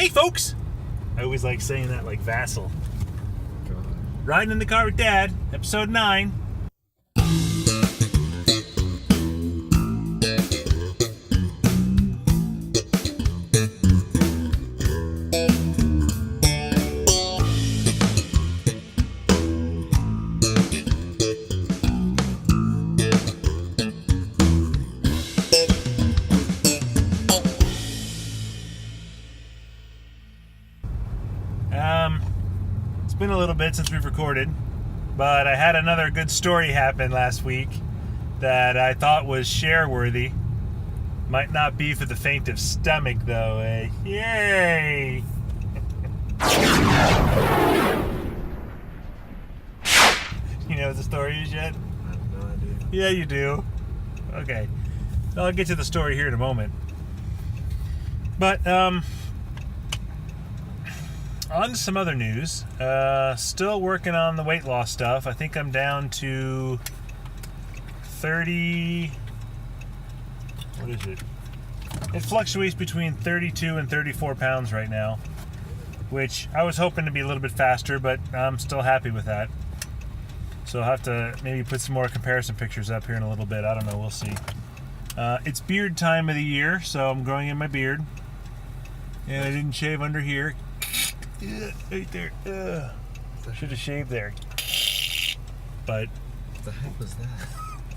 Hey, folks! I always like saying that like Vassal. God. Riding in the Car with Dad, episode 9. It's been a little bit since we've recorded, but I had another good story happen last week that I thought was share-worthy. Might not be for the faint of stomach, though. Yay! You know what the story is yet? I have no idea. Yeah, you do. Okay. Well, I'll get to the story here in a moment. But, on to some other news. Still working on the weight loss stuff. I think I'm down to 30... What is it? It fluctuates between 32 and 34 pounds right now, which I was hoping to be a little bit faster, but I'm still happy with that. So I'll have to maybe put some more comparison pictures up here in a little bit. I don't know. We'll see. It's beard time of the year, so I'm growing in my beard. And I didn't shave under here. Right there. Should have shaved there. But What the heck was that?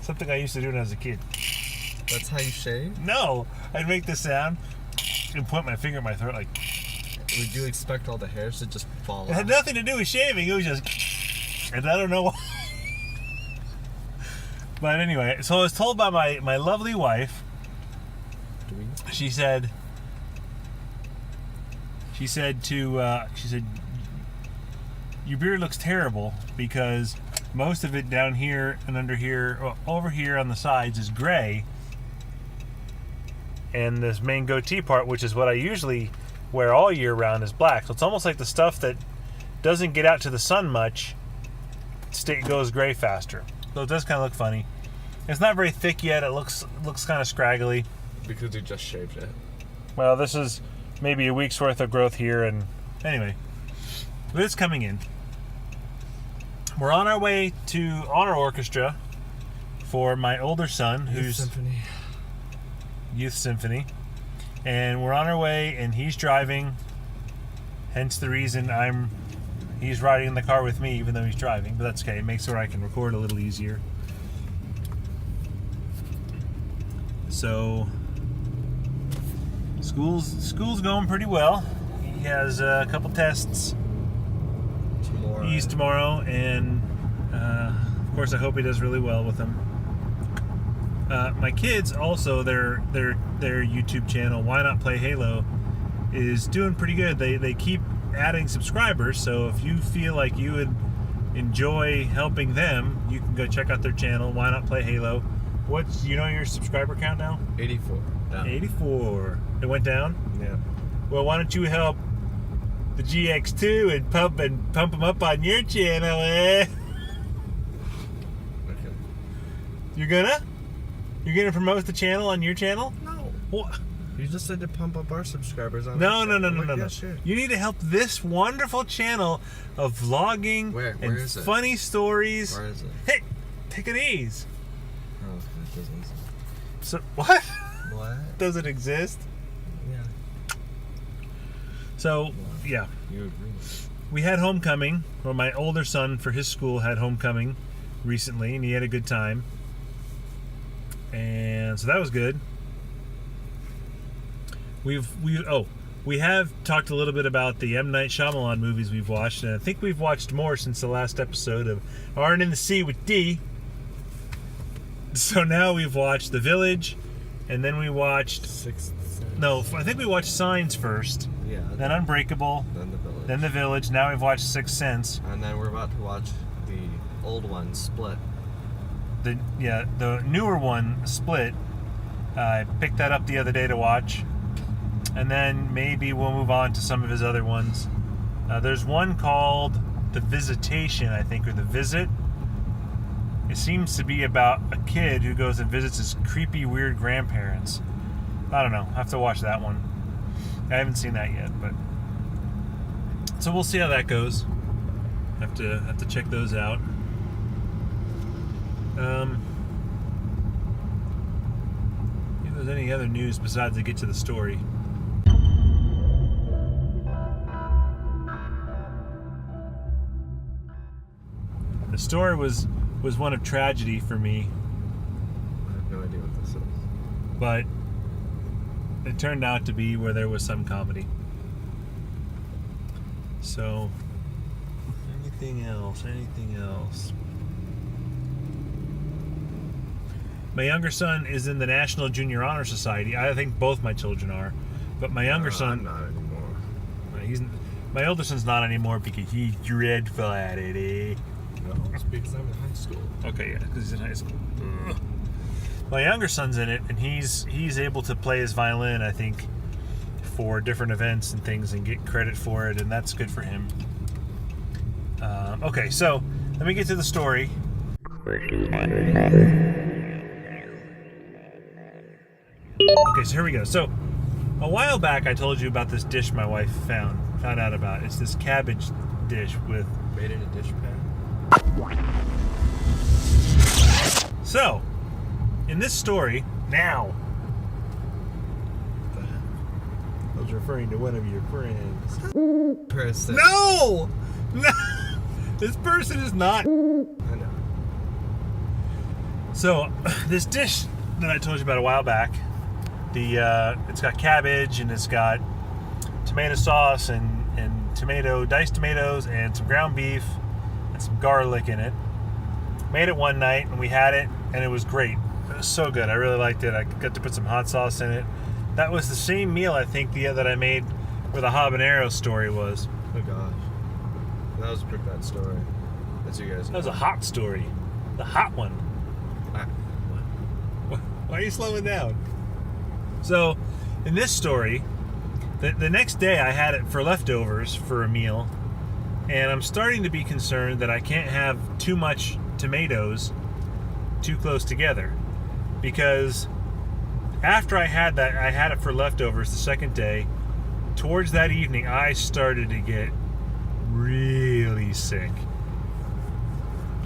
something I used to do when I was a kid. That's how you shave? No! I'd make this sound and point my finger in my throat like... Would you expect all the hairs to just fall It had out? nothing to do with shaving. It was just... And I don't know why. But anyway, so I was told by my lovely wife. She said, your beard looks terrible because most of it down here and under here, well, over here on the sides is gray. And this main goatee part, which is what I usually wear all year round, is black. So it's almost like the stuff that doesn't get out to the sun much goes gray faster. So it does kind of look funny. It's not very thick yet. It looks kind of scraggly. Because you just shaved it. Well, this is maybe a week's worth of growth here, and anyway, but it's coming in. We're on our way to honor orchestra for my older son, who's Youth Symphony, and we're on our way, and he's driving. Hence the reason he's riding in the car with me, even though he's driving. But that's okay. It makes it so I can record a little easier. So. School's going pretty well. He has a couple tests tomorrow, and of course I hope he does really well with them. My kids also, their YouTube channel, Why Not Play Halo, is doing pretty good. They keep adding subscribers, so if you feel like you would enjoy helping them, you can go check out their channel, Why Not Play Halo. What's your subscriber count now? 84. Down. 84. It went down? Yeah. Well, why don't you help the GX2 and pump them up on your channel, eh? Okay. You're gonna promote the channel on your channel? No. What? You just said to pump up our subscribers on No. Yeah, sure. You need to help this wonderful channel of vlogging Where and is it? funny stories. Where is it? Hey, take it easy. Oh, it doesn't. So what? What? Does it exist? Yeah. So yeah. You agree. We had homecoming. Well, my older son for his school had homecoming recently, and he had a good time. And so that was good. We have talked a little bit about the M. Night Shyamalan movies we've watched, and I think we've watched more since the last episode of Arn in the Sea with D. So now we've watched The Village, and then we watched... Sixth Sense. No, I think we watched Signs first, Yeah. then Unbreakable, Then The Village. then The Village, now we've watched Sixth Sense. And then we're about to watch the old one, Split. The newer one, Split. I picked that up the other day to watch. And then maybe we'll move on to some of his other ones. There's one called The Visitation, I think, or The Visit. It seems to be about a kid who goes and visits his creepy, weird grandparents. I don't know. I have to watch that one. I haven't seen that yet, but So we'll see how that goes. Have to check those out. If there's any other news besides to get to the story. The story was one of tragedy for me, I have no idea what this is. but it turned out to be where there was some comedy. So, anything else? My younger son is in the National Junior Honor Society. I think both my children are, but my younger son, I'm not anymore. My older son's not anymore because he's dreadful-headed, eh? No, it's because I'm in high school. Okay, yeah, because he's in high school. Ugh. My younger son's in it, and he's able to play his violin, I think, for different events and things, and get credit for it, and that's good for him. Okay, so let me get to the story. Okay, so here we go. So a while back, I told you about this dish my wife found out about. It's this cabbage dish with. Made in a dish pan. So, in this story, now. I was referring to one of your friends. Person. No! No! This person is not. I know. So, this dish that I told you about a while back, it's got cabbage and it's got tomato sauce and diced tomatoes and some ground beef and some garlic in it. Made it one night and we had it and it was great. It was so good. I really liked it. I got to put some hot sauce in it. That was the same meal, I think, that I made where the habanero story was. Oh gosh. That was a pretty bad story. As you guys know. That was a hot story. The hot one. Why are you slowing down? So, in this story, the next day I had it for leftovers for a meal, and I'm starting to be concerned that I can't have too much tomatoes too close together, because after I had it for leftovers the second day. Towards that evening, I started to get really sick.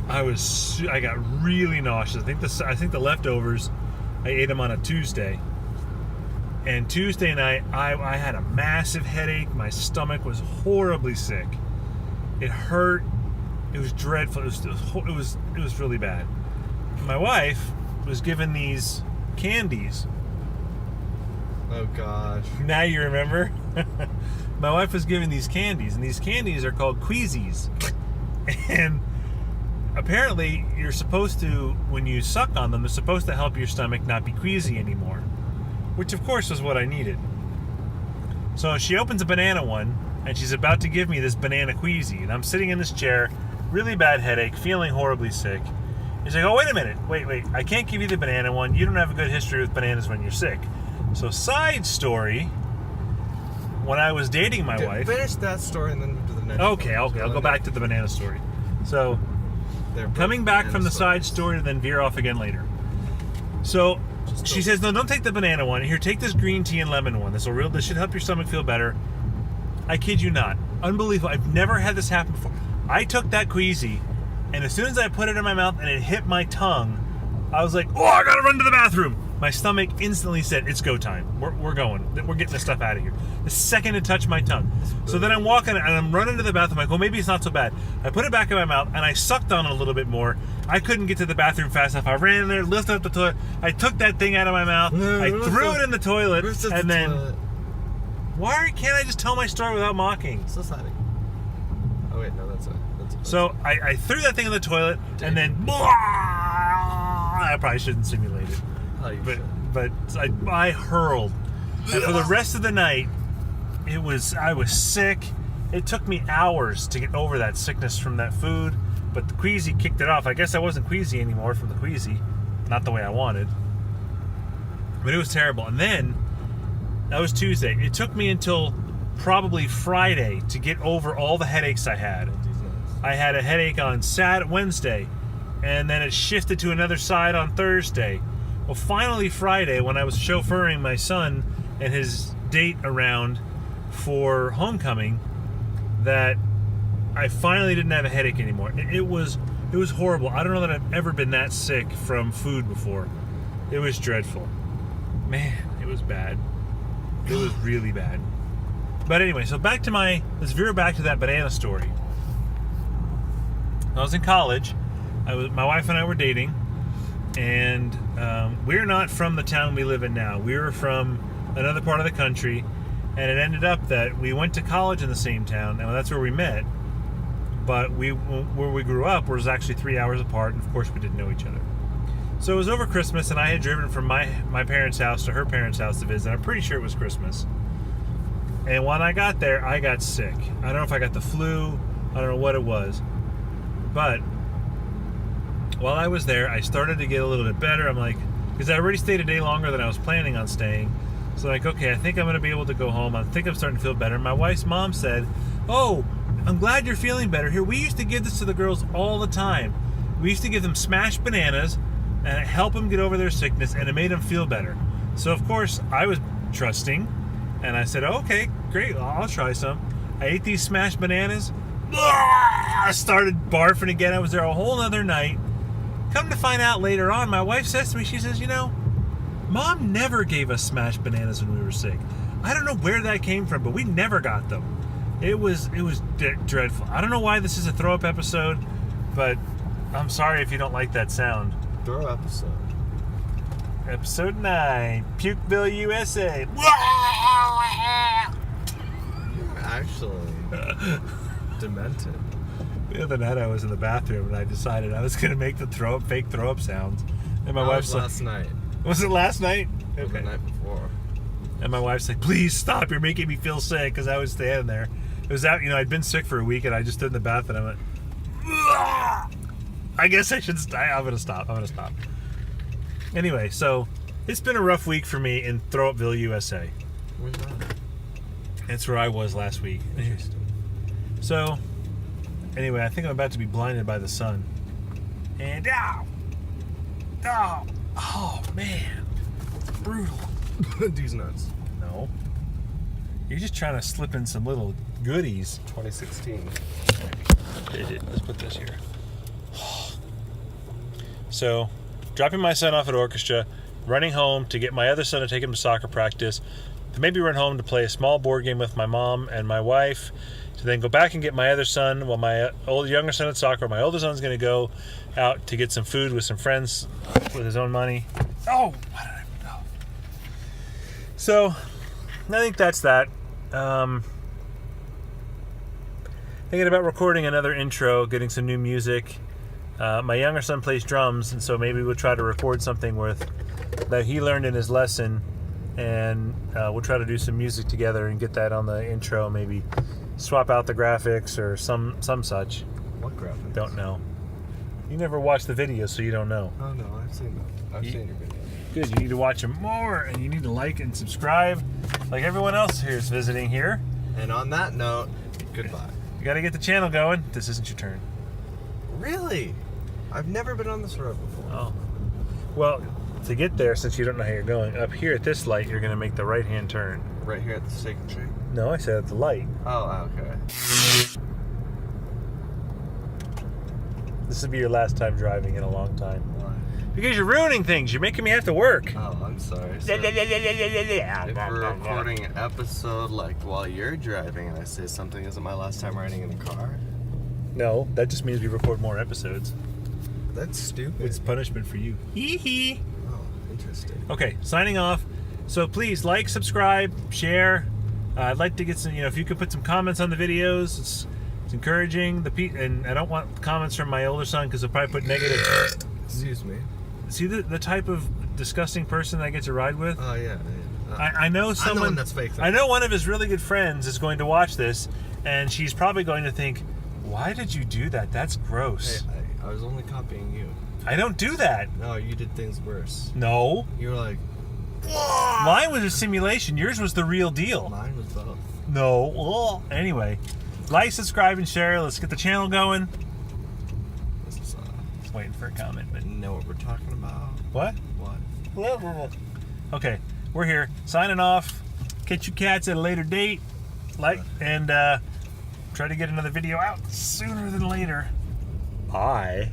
I got really nauseous. I think the leftovers, I ate them on a Tuesday. And Tuesday night, I had a massive headache. My stomach was horribly sick. It hurt. It was dreadful. It was really bad. My wife was given these candies. Oh gosh. Now you remember? My wife was given these candies, and these candies are called Queasies. And apparently, you're supposed to, when you suck on them, they're supposed to help your stomach not be queasy anymore. Which, of course, was what I needed. So she opens a banana one, and she's about to give me this banana Queasy. And I'm sitting in this chair, really bad headache, feeling horribly sick. And she's like, oh, wait a minute. Wait. I can't give you the banana one. You don't have a good history with bananas when you're sick. So, side story, when I was dating my wife... Finish that story and then move to the next Okay, I'll go back to the banana story. So, coming back from the side story to then veer off again later. So, she says, no, don't take the banana one. Here, take this green tea and lemon one. This should help your stomach feel better. I kid you not. Unbelievable. I've never had this happen before. I took that Queasy, and as soon as I put it in my mouth and it hit my tongue, I was like, oh, I gotta run to the bathroom. My stomach instantly said, it's go time. We're going. We're getting this stuff out of here. The second it touched my tongue. So then I'm walking and I'm running to the bathroom. I go, maybe it's not so bad. I put it back in my mouth and I sucked on it a little bit more. I couldn't get to the bathroom fast enough. I ran in there, lifted up the toilet. I took that thing out of my mouth. I threw it in the toilet. And then, why can't I just tell my story without mocking? So sorry. Oh wait, no, that's it. So I threw that thing in the toilet and then, I probably shouldn't simulate it. Oh, But I hurled. And for the rest of the night, I was sick. It took me hours to get over that sickness from that food, but the Queasy kicked it off. I guess I wasn't queasy anymore from the Queasy. Not the way I wanted. But it was terrible. And then, that was Tuesday. It took me until probably Friday to get over all the headaches I had. I had a headache on Wednesday, and then it shifted to another side on Thursday. Well, finally Friday, when I was chauffeuring my son and his date around for homecoming, that I finally didn't have a headache anymore. It was horrible. I don't know that I've ever been that sick from food before. It was dreadful. Man, it was bad. It was really bad. But anyway, so let's veer back to that banana story. I was in college. My wife and I were dating, and we're not from the town we live in now. We were from another part of the country, and it ended up that we went to college in the same town, and that's where we met. But where we grew up was actually 3 hours apart, and of course we didn't know each other. So it was over Christmas, and I had driven from my parents' house to her parents' house to visit. I'm pretty sure it was Christmas. And when I got there, I got sick. I don't know if I got the flu. I don't know what it was. But while I was there, I started to get a little bit better. I'm like, because I already stayed a day longer than I was planning on staying. So like, okay, I think I'm going to be able to go home. I think I'm starting to feel better. My wife's mom said, "Oh, I'm glad you're feeling better. Here, we used to give this to the girls all the time. We used to give them smashed bananas and help them get over their sickness, and it made them feel better." So of course, I was trusting. And I said, "Okay, great, I'll try some." I ate these smashed bananas. I started barfing again. I was there a whole other night. Come to find out later on, my wife says to me, she says, Mom never gave us smashed bananas when we were sick. I don't know where that came from, but we never got them. It was dreadful. I don't know why this is a throw-up episode, but I'm sorry if you don't like that sound. Throw episode. Episode 9, Pukeville, USA. You're actually demented. The other night I was in the bathroom and I decided I was going to make the fake throw-up sounds. And my That wife's was like... last night. Was it last night? Or the night before. And my wife's like, "Please stop, you're making me feel sick," because I was standing there. It was out, I'd been sick for a week and I just stood in the bath and I went, "Ugh! I guess I should stop. I'm going to stop. Anyway, so it's been a rough week for me in Throwupville, USA. Where's that? That's where I was last week. So, anyway, I think I'm about to be blinded by the sun. And oh man, it's brutal. These nuts. No, you're just trying to slip in some little goodies. 2016. Let's put this here. So, dropping my son off at orchestra, running home to get my other son to take him to soccer practice, to maybe run home to play a small board game with my mom and my wife, to then go back and get my other son while my younger son at soccer. My older son's going to go out to get some food with some friends with his own money. Oh, why did I know? So, I think that's that. Thinking about recording another intro, getting some new music. My younger son plays drums, and so maybe we'll try to record something that he learned in his lesson, and we'll try to do some music together and get that on the intro. Maybe swap out the graphics or some such. What graphics? Don't know. You never watched the video, so you don't know. Oh no, I've seen them. I've seen your videos. Good. You need to watch them more, and you need to like and subscribe, like everyone else here is visiting here. And on that note, goodbye. You got to get the channel going. This isn't your turn. Really? I've never been on this road before. Oh. Well, to get there, since you don't know how you're going, up here at this light, you're going to make the right-hand turn. Right here at the Steak and Shake? No, I said at the light. Oh, okay. This will be your last time driving in a long time. Why? Because you're ruining things. You're making me have to work. Oh, I'm sorry. So if we're recording an episode like while you're driving and I say something isn't my last time riding in a car, No, that just means we record more episodes. that's stupid. It's punishment for you. Hee hee. Oh, interesting. Okay, signing off. So please like, subscribe, share. I'd like to get some, if you could put some comments on the videos. It's encouraging. And I don't want comments from my older son because he'll probably put negative. Excuse me. See the type of disgusting person I get to ride with? Oh, yeah. I know someone. I'm the one that's fake, though. I know one of his really good friends is going to watch this, and she's probably going to think, "Why did you do that? That's gross." Hey, I was only copying you. I don't do that. No, you did things worse. No. You were like, Mine was a simulation. Yours was the real deal. mine was both. No. Well, anyway, like, subscribe, and share. Let's get the channel going. This is, Just waiting for a comment, but know what we're talking about? what? What? Okay, we're here signing off. Catch you cats at a later date. Like and try to get another video out sooner than later. Bye.